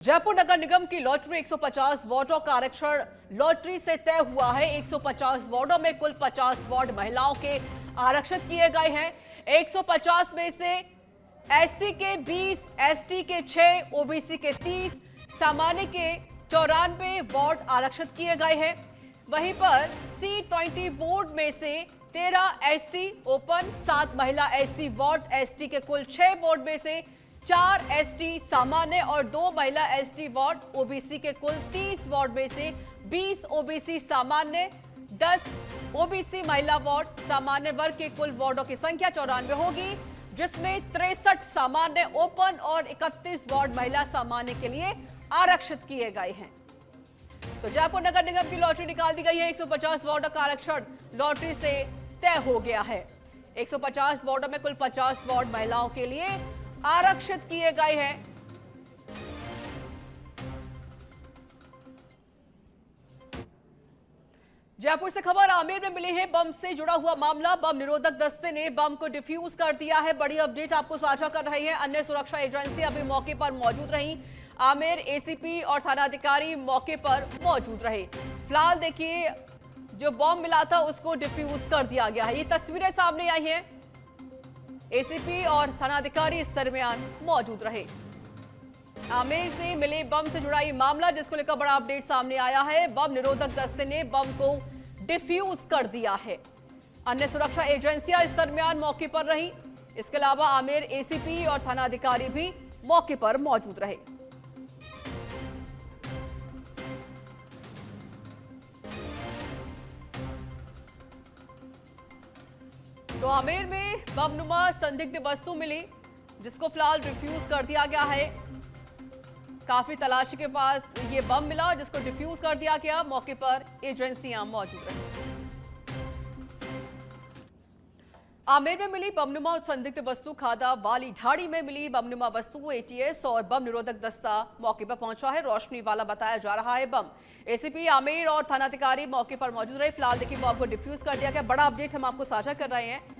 जयपुर नगर निगम की लॉटरी 150 वार्डों का आरक्षण लॉटरी से तय हुआ है। 150 वार्डों में कुल 50 वार्ड महिलाओं के आरक्षित किए गए हैं। 150 में से एससी के 20, एसटी के 6, ओबीसी के 30, सामान्य के 94 वार्ड आरक्षित किए गए हैं। वहीं पर C20 वार्ड में से 13 एससी ओपन, 7 महिला एससी वार्ड, एसटी के कुल 6 वार्ड में से 4 एसटी सामान्य और 2 महिला एसटी वार्ड, ओबीसी के कुल 30 वार्ड में से 20 ओबीसी सामान्य, 10 ओबीसी महिला वार्ड। सामान्य वर्ग के कुल वार्डों की संख्या 94 होगी, जिसमें 63 सामान्य ओपन और 31 वार्ड महिला सामान्य के लिए आरक्षित किए गए हैं। तो जयपुर नगर निगम की लॉटरी निकाल दी गई है। 150 वार्डों का आरक्षण लॉटरी से तय हो गया है। 150 वार्डों में कुल 50 वार्ड महिलाओं के लिए आरक्षित किए गए हैं। जयपुर से खबर आमेर में मिली है बम से जुड़ा हुआ मामला। बम निरोधक दस्ते ने बम को डिफ्यूज कर दिया है। बड़ी अपडेट आपको साझा कर रही है। अन्य सुरक्षा एजेंसियां भी मौके पर मौजूद रहीं। आमेर एसीपी और थानाधिकारी मौके पर मौजूद रहे। फिलहाल देखिए, जो बम मिला था उसको डिफ्यूज कर दिया गया है। ये तस्वीरें सामने आई हैं। एसीपी और थानाधिकारी इस दरमियान मौजूद रहे। आमेर से मिले बम से जुड़ा ये मामला, जिसको लेकर बड़ा अपडेट सामने आया है। बम निरोधक दस्ते ने बम को डिफ्यूज कर दिया है। अन्य सुरक्षा एजेंसियां इस दरमियान मौके पर रहीं। इसके अलावा आमेर एसीपी और थानाधिकारी भी मौके पर मौजूद रहे। तो आमेर में बमनुमा संदिग्ध वस्तु मिली, जिसको फिलहाल डिफ्यूज कर दिया गया है। काफी तलाशी के पास ये बम मिला, जिसको डिफ्यूज कर दिया गया। मौके पर एजेंसियां मौजूद रही। आमेर में मिली बमनुमा संदिग्ध वस्तु। खादा वाली ढाड़ी में मिली बमनुमा वस्तु। एटीएस और बम निरोधक दस्ता मौके पर पहुंचा है। रोशनी वाला बताया जा रहा है बम। एसीपी आमेर और थानाधिकारी मौके पर मौजूद रहे। फिलहाल देखिए, बम को डिफ्यूज कर दिया गया। बड़ा अपडेट हम आपको साझा कर रहे हैं।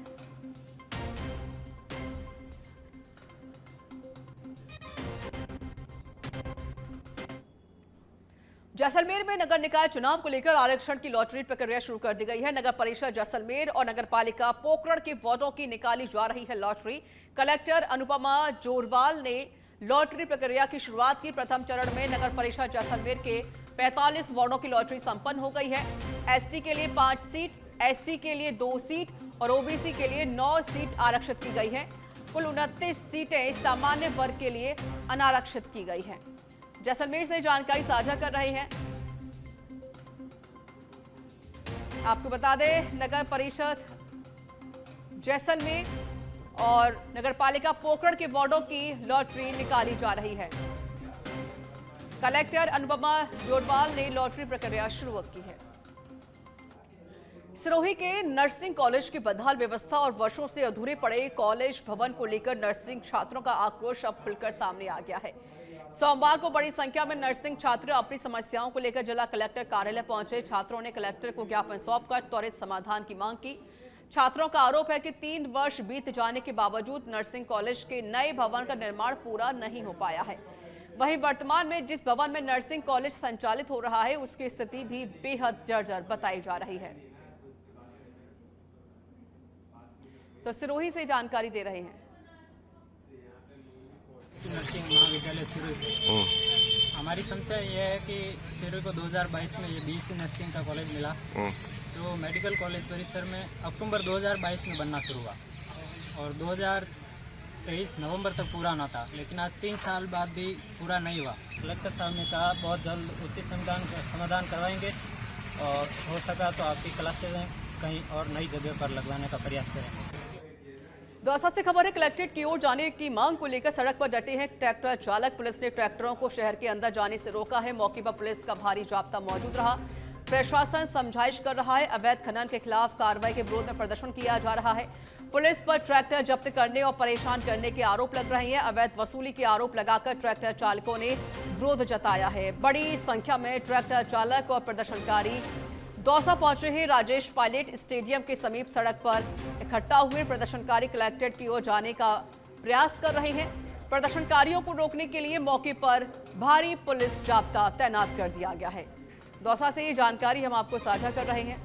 जैसलमेर में नगर निकाय चुनाव को लेकर आरक्षण की लॉटरी प्रक्रिया शुरू कर दी गई है। नगर परिषद जैसलमेर और नगर पालिका पोखरण के वार्डों की निकाली जा रही है लॉटरी। कलेक्टर अनुपमा जोरवाल ने लॉटरी प्रक्रिया की शुरुआत की। प्रथम चरण में नगर परिषद जैसलमेर के 45 वार्डों की लॉटरी संपन्न हो गई है। एसटी के लिए 5 सीट, एससी के लिए 2 सीट और ओबीसी के लिए 9 सीट आरक्षित की गई है। कुल 29 सीटें सामान्य वर्ग के लिए अनारक्षित की गई हैं। जैसलमेर से जानकारी साझा कर रहे हैं। आपको बता दें, नगर परिषद जैसलमेर और नगर पालिका पोखरण के वार्डों की लॉटरी निकाली जा रही है। कलेक्टर अनुपमा जोरवाल ने लॉटरी प्रक्रिया शुरू की है। सिरोही के नर्सिंग कॉलेज की बदहाल व्यवस्था और वर्षों से अधूरे पड़े कॉलेज भवन को लेकर नर्सिंग छात्रों का आक्रोश अब खुलकर सामने आ गया है। सोमवार को बड़ी संख्या में नर्सिंग छात्र अपनी समस्याओं को लेकर जिला कलेक्टर कार्यालय पहुंचे। छात्रों ने कलेक्टर को ज्ञापन सौंपकर त्वरित समाधान की मांग की। छात्रों का आरोप है कि 3 वर्ष बीत जाने के बावजूद नर्सिंग कॉलेज के नए भवन का निर्माण पूरा नहीं हो पाया है। वहीं वर्तमान में जिस भवन में नर्सिंग कॉलेज संचालित हो रहा है, उसकी स्थिति भी बेहद जर्जर बताई जा रही है। तो सिरोही से जानकारी दे रहे हैं। नर्सिंग महाविद्यालय सिरोही से हमारी समस्या यह है कि सिरोही को 2022 में ये बीएससी नर्सिंग का कॉलेज मिला, जो मेडिकल कॉलेज परिसर में अक्टूबर 2022 में बनना शुरू हुआ और 2023 नवंबर तक पूरा होना था, लेकिन आज 3 साल बाद भी पूरा नहीं हुआ। कलेक्टर साहब ने कहा बहुत जल्द उचित समाधान करवाएंगे और हो सका तो आपकी क्लासेज कहीं और नई जगह पर लगवाने का प्रयास करेंगे। दौसा से खबर है, कलेक्ट्रेट की ओर जाने की मांग को लेकर सड़क पर डटे हैं ट्रैक्टर चालक। पुलिस ने ट्रैक्टरों को शहर के अंदर जाने से रोका है। मौके पर पुलिस का भारी जाब्ता मौजूद रहा। प्रशासन समझाइश कर रहा है। अवैध खनन के खिलाफ कार्रवाई के विरोध में प्रदर्शन किया जा रहा है। पुलिस पर ट्रैक्टर जब्त करने और परेशान करने के आरोप लग रहे हैं। अवैध वसूली के आरोप लगाकर ट्रैक्टर चालकों ने विरोध जताया है। बड़ी संख्या में ट्रैक्टर चालक और प्रदर्शनकारी दौसा पहुंचे हैं। राजेश पायलट स्टेडियम के समीप सड़क पर इकट्ठा हुए प्रदर्शनकारी कलेक्ट्रेट की ओर जाने का प्रयास कर रहे हैं। प्रदर्शनकारियों को रोकने के लिए मौके पर भारी पुलिस जाब्ता तैनात कर दिया गया है। दौसा से ये जानकारी हम आपको साझा कर रहे हैं।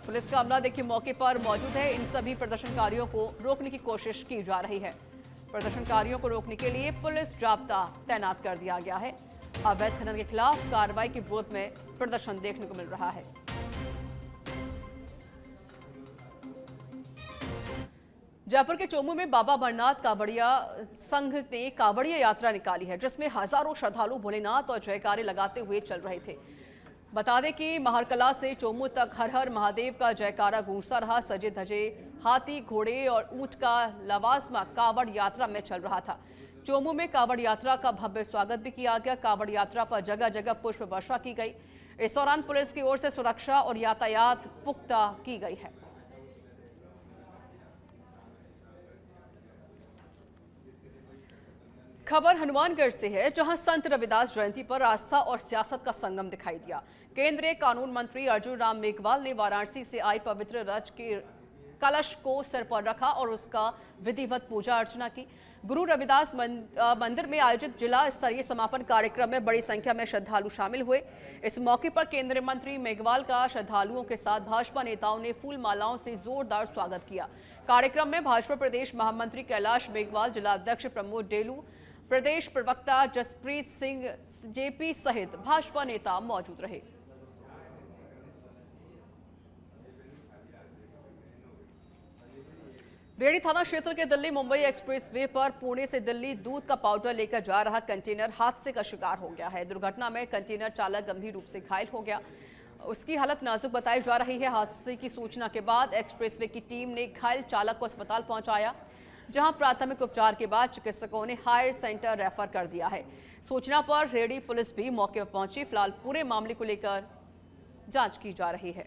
पुलिस का अमला देखिए मौके पर मौजूद है। इन सभी प्रदर्शनकारियों को रोकने की कोशिश की जा रही है। प्रदर्शनकारियों को रोकने के लिए पुलिस जाब्ता तैनात कर दिया गया है। अवैध खनन के खिलाफ कार्रवाई के विरोध में प्रदर्शन देखने को मिल रहा है। जयपुर के चोमू में बाबा अमरनाथ कांवड़िया संघ ने कांवड़िया यात्रा निकाली है, जिसमें हजारों श्रद्धालु भोलेनाथ और जयकारे लगाते हुए चल रहे थे। बता दें कि महरकला से चोमू तक हर हर महादेव का जयकारा गूंजता रहा। सजे धजे हाथी, घोड़े और ऊंट का लवाजमा कांवड़ यात्रा में चल रहा था। चोमू में कांवड़ यात्रा का भव्य स्वागत भी किया गया। कांवड़ यात्रा पर जगह जगह पुष्प वर्षा की गई। इस दौरान पुलिस की ओर से सुरक्षा और यातायात पुख्ता की गई है। खबर हनुमानगढ़ से है, जहां संत रविदास जयंती पर आस्था और सियासत का संगम दिखाई दिया। केंद्रीय कानून मंत्री अर्जुन राम मेघवाल ने वाराणसी से आई पवित्र रथ के कलश को सिर पर रखा और उसका विधिवत पूजा अर्चना की। गुरु रविदास मंदिर में आयोजित जिला स्तरीय समापन कार्यक्रम में बड़ी संख्या में श्रद्धालु शामिल हुए। इस मौके पर केंद्रीय मंत्री मेघवाल का श्रद्धालुओं के साथ भाजपा नेताओं ने फूल मालाओं से जोरदार स्वागत किया। कार्यक्रम में भाजपा प्रदेश महामंत्री कैलाश मेघवाल, जिला अध्यक्ष प्रमोद डेलू, प्रदेश प्रवक्ता जसप्रीत सिंह जेपी सहित भाजपा नेता मौजूद रहे। रेडी थाना क्षेत्र के दिल्ली मुंबई एक्सप्रेसवे पर पुणे से दिल्ली दूध का पाउडर लेकर जा रहा कंटेनर हादसे का शिकार हो गया है। दुर्घटना में कंटेनर चालक गंभीर रूप से घायल हो गया। उसकी हालत नाजुक बताई जा रही है। हादसे की सूचना के बाद एक्सप्रेसवे की टीम ने घायल चालक को अस्पताल पहुंचाया, जहां प्राथमिक उपचार के बाद चिकित्सकों ने हायर सेंटर रेफर कर दिया है। सूचना पर रेडी पुलिस भी मौके पर पहुंची। फिलहाल पूरे मामले को लेकर जांच की जा रही है।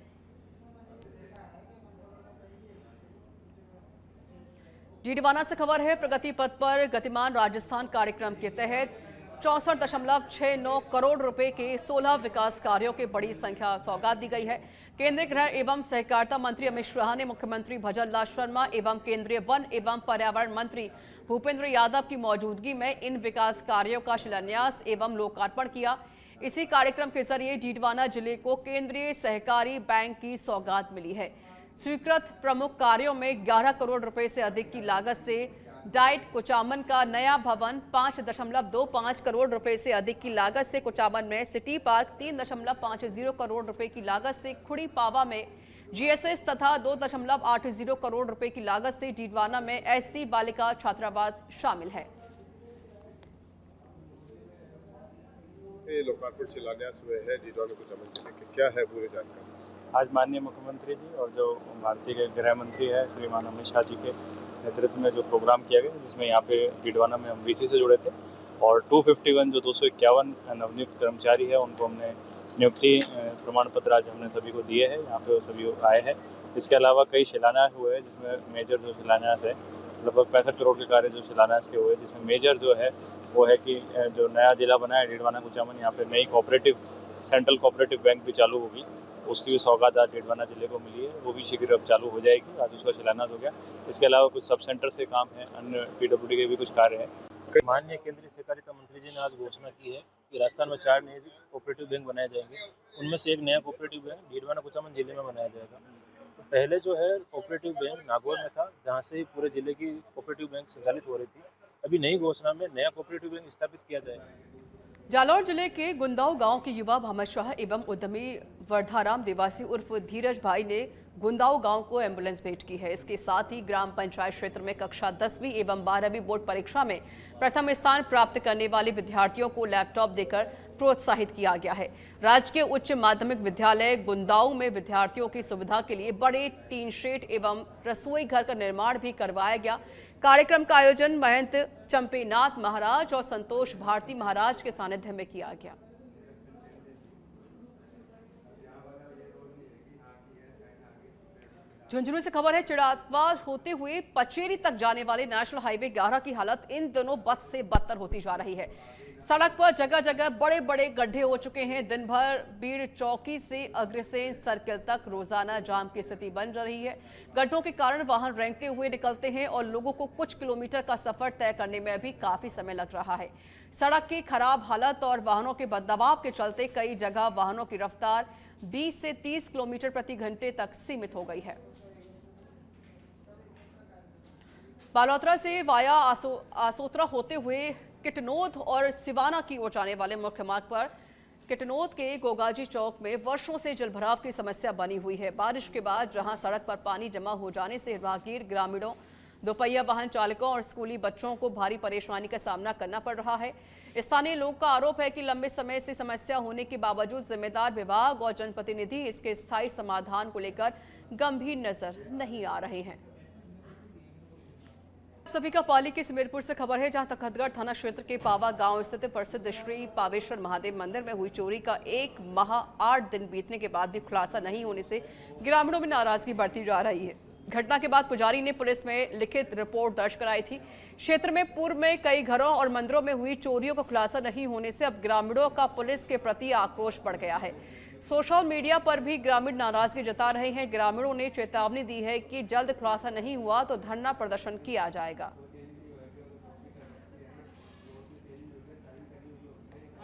डीडवाना से खबर है, प्रगति पथ पर गतिमान राजस्थान कार्यक्रम के तहत 64.69 करोड़ रुपए के 16 विकास कार्यों के बड़ी संख्या सौगात दी गई है। केंद्रीय गृह एवं सहकारिता मंत्री अमित शाह ने मुख्यमंत्री भजन लाल शर्मा एवं केंद्रीय वन एवं पर्यावरण मंत्री भूपेंद्र यादव की मौजूदगी में इन विकास कार्यों का शिलान्यास एवं लोकार्पण किया। इसी कार्यक्रम के जरिए डीडवाना जिले को केंद्रीय सहकारी बैंक की सौगात मिली है। स्वीकृत प्रमुख कार्यों में 11 करोड़ रुपए से अधिक की लागत से डाइट कुचामन का नया भवन, 5.25 करोड़ रुपए से अधिक की लागत से कुचामन में सिटी पार्क, 3.50 करोड़ रुपए की लागत से खुड़ी पावा में जीएसएस तथा 2.80 करोड़ रुपए की लागत से डीडवाना में एससी बालिका छात्रावास शामिल है। लोकार्पण शिलान्यास हुए हैं डीडवाना कुचामन जिले के, क्या है पूरी जानकारी? आज माननीय मुख्यमंत्री जी और जो भारतीय के गृह मंत्री है श्रीमान अमित शाह जी के नेतृत्व में जो प्रोग्राम किया गया, जिसमें यहाँ पे डीडवाना में हम वीसी से जुड़े थे और 251 जो 251 नवनियुक्त कर्मचारी है उनको हमने नियुक्ति प्रमाण पत्र आज हमने सभी को दिए हैं। यहाँ पे वो सभी आए हैं। इसके अलावा कई शिलान्यास हुए हैं, जिसमें मेजर जो शिलान्यास है लगभग 65 करोड़ के कार्य जो शिलान्यास के हुए, जिसमें मेजर जो है वो है कि जो नया जिला बना है डीडवाना कुचामन, यहाँ पे नई कोऑपरेटिव सेंट्रल कोऑपरेटिव बैंक भी चालू होगी। उसकी भी सौगात आज डीडवाना जिले को मिली है, वो भी शीघ्र अब चालू हो जाएगी। आज उसका शिलान्यास हो गया। इसके अलावा कुछ सब सेंटर से काम है, अन्य पीडब्ल्यूडी के भी कुछ कार्य हैं। माननीय केंद्रीय सहकारिता मंत्री जी ने आज घोषणा की है कि राजस्थान में 4 नए कोऑपरेटिव बैंक बनाए जाएंगे। उनमें से एक नया कोऑपरेटिव बैंक डीडवाना कुचामन जिले में बनाया जाएगा। तो पहले जो है कोऑपरेटिव बैंक नागौर में था, जहाँ से पूरे जिले की कोऑपरेटिव बैंक संचालित हो रही थी। अभी नई घोषणा में नया कोऑपरेटिव बैंक स्थापित किया जाएगा। जालौर जिले के गुंदाऊ गांव के युवा मोहम्मद शाह एवं उद्यमी वर्धाराम देवासी उर्फ धीरज भाई ने गुंदाऊ गांव को एम्बुलेंस भेंट की है। इसके साथ ही ग्राम पंचायत क्षेत्र में कक्षा 10वीं एवं 12वीं बोर्ड परीक्षा में प्रथम स्थान प्राप्त करने वाले विद्यार्थियों को लैपटॉप देकर प्रोत्साहित किया गया है। राजकीय उच्च माध्यमिक विद्यालय गुंदाऊ में विद्यार्थियों की सुविधा के लिए बड़े टीन शेड एवं रसोई घर का निर्माण भी करवाया गया। कार्यक्रम का आयोजन महंत चंपेनाथ महाराज और संतोष भारती महाराज के सानिध्य में किया गया। झुंझुनू से खबर है, चिड़ावा होते हुए पचेरी तक जाने वाले नेशनल हाईवे 11 की हालत इन दिनों बद से बदतर होती जा रही है। सड़क पर जगह जगह बड़े बड़े गड्ढे हो चुके हैं। दिन भर बीड़ चौकी से अग्रसेन सर्किल तक रोजाना जाम की स्थिति बन रही है। गड्ढों के कारण वाहन रेंगते हुए निकलते हैं और लोगों को कुछ किलोमीटर का सफर तय करने में भी काफी समय लग रहा है। सड़क की खराब हालत और वाहनों के दबाव के चलते कई जगह वाहनों की रफ्तार 20 से 30 किलोमीटर प्रति घंटे तक सीमित हो गई है। बालोतरा से वाया आसोतरा होते हुए किटनोद और सिवाना की ओर जाने वाले मुख्य मार्ग पर किटनोद के गोगाजी चौक में वर्षों से जलभराव की समस्या बनी हुई है। बारिश के बाद जहां सड़क पर पानी जमा हो जाने से राहगीर, ग्रामीणों, दोपहिया वाहन चालकों और स्कूली बच्चों को भारी परेशानी का सामना करना पड़ रहा है। स्थानीय लोग का आरोप है कि लंबे समय से समस्या होने के बावजूद जिम्मेदार विभाग और जनप्रतिनिधि इसके स्थायी समाधान को लेकर गंभीर नजर नहीं आ रहे हैं। सभी का पाली के सुमेरपुर से खबर है, जहां तखतगढ़ थाना क्षेत्र के पावा गांव स्थित प्रसिद्ध श्री पावेश्वर महादेव मंदिर में हुई चोरी का 1 माह 8 दिन बीतने के बाद भी खुलासा नहीं होने से ग्रामीणों में नाराजगी बढ़ती जा रही है। घटना के बाद पुजारी ने पुलिस में लिखित रिपोर्ट दर्ज कराई थी। क्षेत्र में पूर्व में कई घरों और मंदिरों में हुई चोरियों का खुलासा नहीं होने से अब ग्रामीणों का पुलिस के प्रति आक्रोश बढ़ गया है। सोशल मीडिया पर भी ग्रामीण नाराजगी जता रहे हैं। ग्रामीणों ने चेतावनी दी है कि जल्द खुलासा नहीं हुआ तो धरना प्रदर्शन किया जाएगा।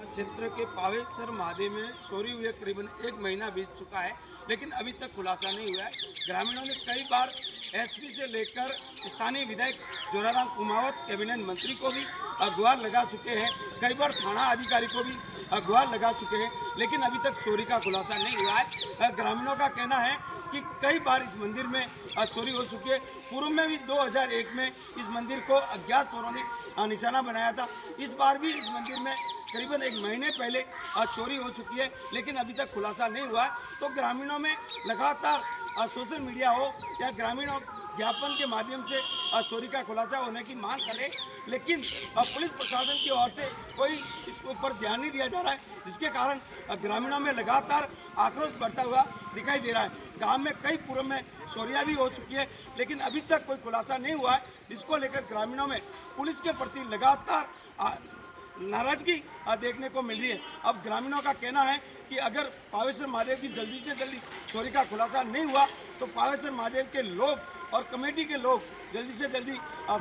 क्षेत्र के पावेश्वर महादेव में चोरी हुए करीबन 1 महीना बीत चुका है, लेकिन अभी तक खुलासा नहीं हुआ है। ग्रामीणों ने कई बार एसपी से लेकर स्थानीय विधायक जोराराम कुमावत, कैबिनेट मंत्री को भी गुहार लगा चुके हैं, कई बार थाना अधिकारी को भी गुहार लगा चुके हैं, लेकिन अभी तक चोरी का खुलासा नहीं हुआ है। ग्रामीणों का कहना है कि कई बार इस मंदिर में चोरी हो चुकी है। पूर्व में भी 2001 में इस मंदिर को अज्ञात चोरों ने निशाना बनाया था। इस बार भी इस मंदिर में करीबन 1 महीने पहले चोरी हो चुकी है, लेकिन अभी तक खुलासा नहीं हुआ है। तो ग्रामीणों में लगातार सोशल मीडिया हो या ग्रामीणों ज्ञापन के माध्यम से चोरी का खुलासा होने की मांग कर रहे, लेकिन पुलिस प्रशासन की ओर से कोई इसके ऊपर ध्यान नहीं दिया जा रहा है, जिसके कारण ग्रामीणों में लगातार आक्रोश बढ़ता हुआ दिखाई दे रहा है। गांव में कई पूर्व में चोरियां भी हो चुकी है, लेकिन अभी तक कोई खुलासा नहीं हुआ है, जिसको लेकर ग्रामीणों में पुलिस के प्रति लगातार नाराजगी देखने को मिल रही है। अब ग्रामीणों का कहना है कि अगर पावेश्वर महादेव की जल्दी से जल्दी चोरी का खुलासा नहीं हुआ तो पावेश्वर महादेव के लोग और कमेटी के लोग जल्दी से जल्दी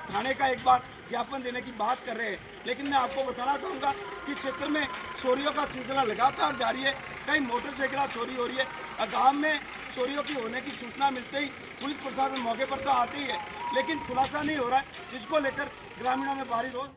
थाने का एक बार ज्ञापन देने की बात कर रहे हैं। लेकिन मैं आपको बताना चाहूँगा कि क्षेत्र में चोरियों का सिलसिला लगातार जारी है। कई मोटरसाइकिल चोरी हो रही है। गाँव में चोरियों की होने की सूचना मिलते ही पुलिस प्रशासन मौके पर तो आती ही है, लेकिन खुलासा नहीं हो रहा है, जिसको लेकर ग्रामीणों में भारी रोष।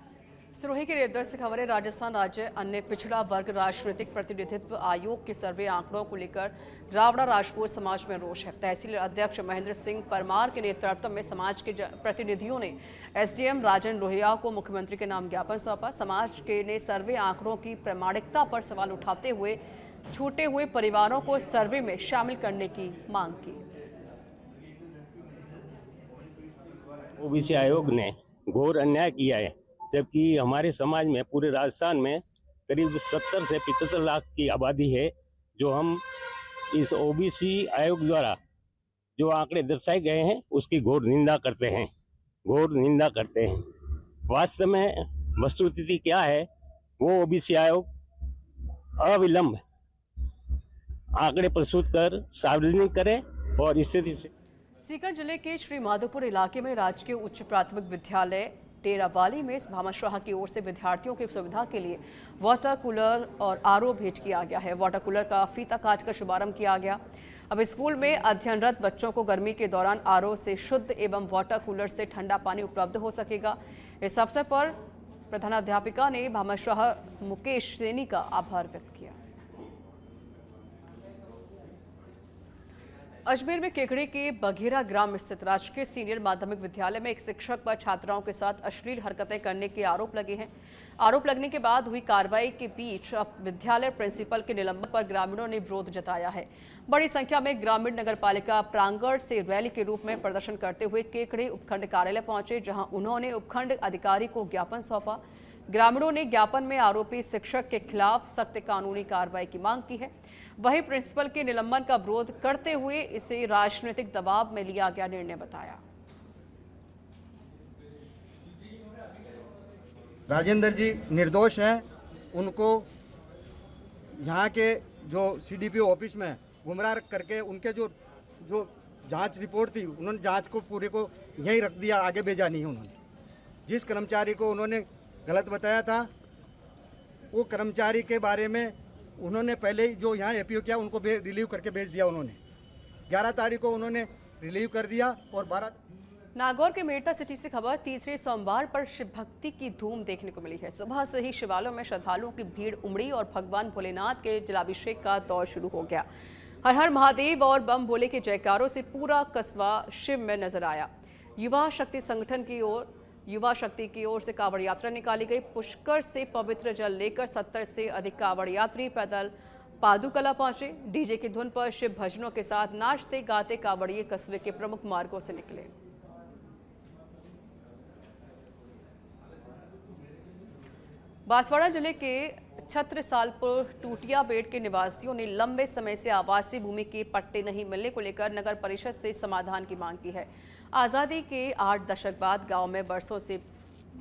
सिरोही के रेवदर से खबर है, राजस्थान राज्य अन्य पिछड़ा वर्ग राजनीतिक प्रतिनिधित्व आयोग के सर्वे आंकड़ों को लेकर रावड़ा राजपूत समाज में रोष है। तहसील अध्यक्ष महेंद्र सिंह परमार के नेतृत्व में समाज के प्रतिनिधियों ने एसडीएम राजन लोहिया को मुख्यमंत्री के नाम ज्ञापन सौंपा। समाज के ने सर्वे आंकड़ों की प्रामाणिकता पर सवाल उठाते हुए छूटे हुए परिवारों को सर्वे में शामिल करने की मांग की। ओबीसी आयोग ने घोर अन्याय किया है, जबकि हमारे समाज में पूरे राजस्थान में करीब 70 से 75 लाख की आबादी है। जो हम इस ओबीसी आयोग द्वारा जो आंकड़े दर्शाए गए हैं उसकी घोर निंदा करते हैं, घोर निंदा करते हैं। वास्तव में वस्तुस्थिति क्या है, वो ओबीसी आयोग अविलंब आंकड़े प्रस्तुत कर सार्वजनिक करे और स्थिति से। सीकर जिले के श्री माधोपुर इलाके में राजकीय उच्च प्राथमिक विद्यालय टेरावाली में भामाशाह की ओर से विद्यार्थियों की सुविधा के लिए वाटर कूलर और आरओ भेंट किया गया है। वाटर कूलर का फीता काटकर शुभारंभ किया गया। अब स्कूल में अध्ययनरत बच्चों को गर्मी के दौरान आरओ से शुद्ध एवं वाटर कूलर से ठंडा पानी उपलब्ध हो सकेगा। इस अवसर पर प्रधानाध्यापिका ने भामाशाह मुकेश सैनी का आभार व्यक्त किया। अजमेर में केकड़ी के बघेरा ग्राम स्थित राजकीय सीनियर माध्यमिक विद्यालय में एक शिक्षक पर छात्राओं के साथ अश्लील हरकतें करने के आरोप लगे हैं। आरोप लगने के बाद हुई कार्रवाई के बीच अब विद्यालय प्रिंसिपल के निलंबन पर ग्रामीणों ने विरोध जताया है। बड़ी संख्या में ग्रामीण नगरपालिका प्रांगण से रैली के रूप में प्रदर्शन करते हुए केकड़ी उपखंड कार्यालय पहुंचे, जहां उन्होंने उपखंड अधिकारी को ज्ञापन सौंपा। ग्रामीणों ने ज्ञापन में आरोपी शिक्षक के खिलाफ सख्त कानूनी कार्रवाई की मांग की है। वहीं प्रिंसिपल के निलंबन का विरोध करते हुए इसे राजनीतिक दबाव में लिया गया निर्णय बताया। राजेंद्र जी निर्दोष हैं, उनको यहाँ के जो CDPO ऑफिस में गुमराह करके उनके जो जांच रिपोर्ट थी उन्होंने जांच को पूरे को यहीं रख दिया, आगे भेजा नहीं उन्होंने। जिस कर्मचारी को उन्होंने गलत बताया था वो कर्मचारी के बारे में उन्होंने पहले ही जो यहाँ APO किया उनको रिलीव करके भेज दिया उन्होंने। 11 तारीख को उन्होंने रिलीव कर दिया और 12 नागौर के मेड़ता सिटी से खबर, तीसरे सोमवार पर शिव भक्ति की धूम देखने को मिली है। सुबह से ही शिवालयों में श्रद्धालुओं की भीड़ उमड़ी और भगवान भोलेनाथ के जलाभिषेक का दौर शुरू हो गया। हर हर महादेव और बम भोले के जयकारों से पूरा कस्बा शिव में नजर आया। युवा शक्ति की ओर से कांवड़ यात्रा निकाली गई। पुष्कर से पवित्र जल लेकर 70 से अधिक कांवड़ यात्री पैदल पादुकला पहुंचे। डीजे की धुन पर शिव भजनों के साथ नाचते गाते कांवड़िए कस्बे के प्रमुख मार्गों से निकले। बांसवाड़ा जिले के छत्रसालपुर टूटिया बेट के निवासियों ने लंबे समय से आवासीय भूमि के पट्टे नहीं मिलने को लेकर नगर परिषद से समाधान की मांग की है। आज़ादी के 8 दशक बाद गांव में बरसों से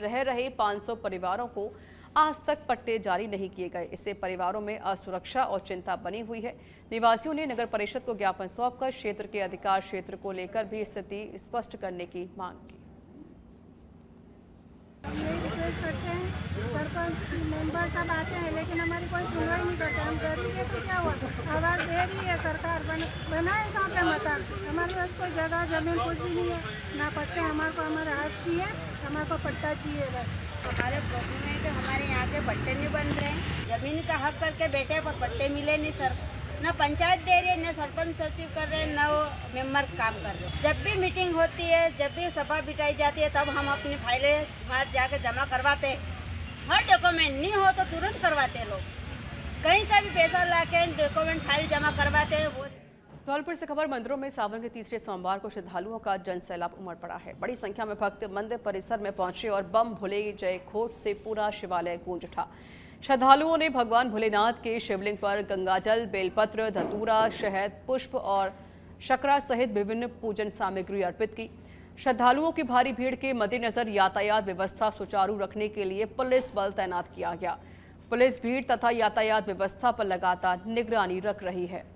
रह रहे 500 परिवारों को आज तक पट्टे जारी नहीं किए गए। इससे परिवारों में असुरक्षा और चिंता बनी हुई है। निवासियों ने नगर परिषद को ज्ञापन सौंपकर क्षेत्र के अधिकार क्षेत्र को लेकर भी स्थिति स्पष्ट करने की मांग की। यही रिक्वेस्ट करते हैं, सरपंच मेंबर सब आते हैं लेकिन हमारी कोई सुनवाई नहीं करते। हम गरीब है तो क्या हुआ, आवाज़ दे रही है सरकार, बनाए कहाँ पे मकान। हमारे पास कोई जगह जमीन कुछ भी नहीं है, ना पट्टे। हमारे को हमारा हक चाहिए, हमारे को पट्टा चाहिए बस। हमारे प्रॉब्लम है कि हमारे यहाँ के पट्टे नहीं बन रहे हैं। जमीन का हक करके बैठे पर पट्टे मिले नहीं सर। न पंचायत दे रही है, न सरपंच सचिव कर रहे हैं, न वो मेंबर काम कर रहे हैं। जब भी मीटिंग होती है, जब भी सभा बिठाई जाती है, तब हम अपनी फाइलें वहाँ जाके जमा करवाते हैं। हर डॉक्यूमेंट नहीं हो तो तुरंत करवाते हैं लोग। कहीं से भी पैसा ला के डॉक्यूमेंट फाइल जमा करवाते हैं। वो धौलपुर से खबर, मंदिरों में सावन के तीसरे सोमवार को श्रद्धालुओं का जनसैलाब उमड़ पड़ा है। बड़ी संख्या में भक्त मंदिर परिसर में पहुंचे और बम भोले जय घोष से पूरा शिवालय गूंज उठा। श्रद्धालुओं ने भगवान भोलेनाथ के शिवलिंग पर गंगाजल, बेलपत्र, धतूरा, शहद, पुष्प और शकरा सहित विभिन्न पूजन सामग्री अर्पित की। श्रद्धालुओं की भारी भीड़ के मद्देनजर यातायात व्यवस्था सुचारू रखने के लिए पुलिस बल तैनात किया गया। पुलिस भीड़ तथा यातायात व्यवस्था पर लगातार निगरानी रख रही है।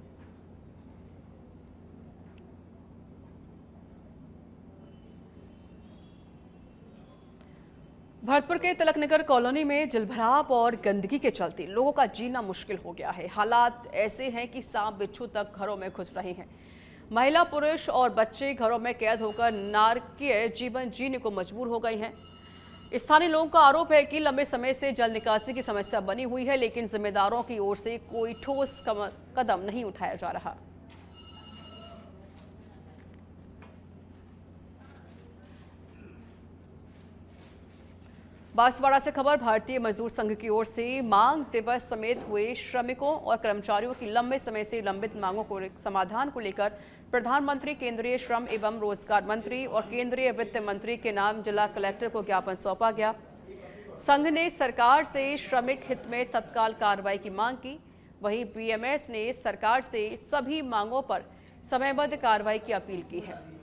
भरतपुर के तिलकनगर कॉलोनी में जलभराव और गंदगी के चलते लोगों का जीना मुश्किल हो गया है। हालात ऐसे हैं कि सांप बिच्छू तक घरों में घुस रहे हैं। महिला, पुरुष और बच्चे घरों में कैद होकर नारकीय जीवन जीने को मजबूर हो गए हैं। स्थानीय लोगों का आरोप है कि लंबे समय से जल निकासी की समस्या बनी हुई है, लेकिन जिम्मेदारों की ओर से कोई ठोस कदम नहीं उठाया जा रहा। बांसवाड़ा से खबर, भारतीय मजदूर संघ की ओर से मांग दिवस समेत हुए श्रमिकों और कर्मचारियों की लंबे समय से लंबित मांगों को समाधान को लेकर प्रधानमंत्री, केंद्रीय श्रम एवं रोजगार मंत्री और केंद्रीय वित्त मंत्री के नाम जिला कलेक्टर को ज्ञापन सौंपा गया। संघ ने सरकार से श्रमिक हित में तत्काल कार्रवाई की मांग की। वहीं बीएमएस ने सरकार से सभी मांगों पर समयबद्ध कार्रवाई की अपील की है।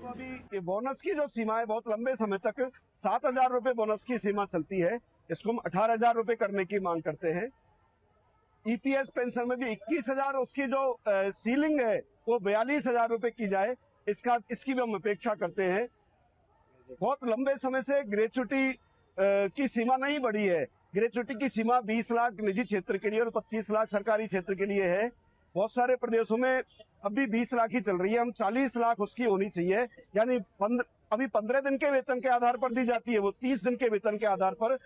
अभी ये बोनस की जो सीमा है बहुत लंबे समय तक 7,000 रुपए बोनस की सीमा चलती है, इसको हम 18,000 रुपए करने की मांग करते हैं। ईपीएस पेंशन में भी 21,000, उसकी जो सीलिंग है वो 42,000 रुपए की जाए, इसकी भी हम अपेक्षा करते हैं। बहुत लंबे समय से ग्रेच्युटी की सीमा नहीं बढ़ी है। ग्रेच्युटी की सीमा 20 लाख निजी क्षेत्र के लिए और 25 लाख सरकारी क्षेत्र के लिए है। बहुत सारे प्रदेशों में अभी 20 लाख ही चल रही है, हम 40 लाख उसकी होनी चाहिए। यानी अभी 15 दिन के वेतन के आधार पर दी जाती है, वो 30 दिन के वेतन के आधार पर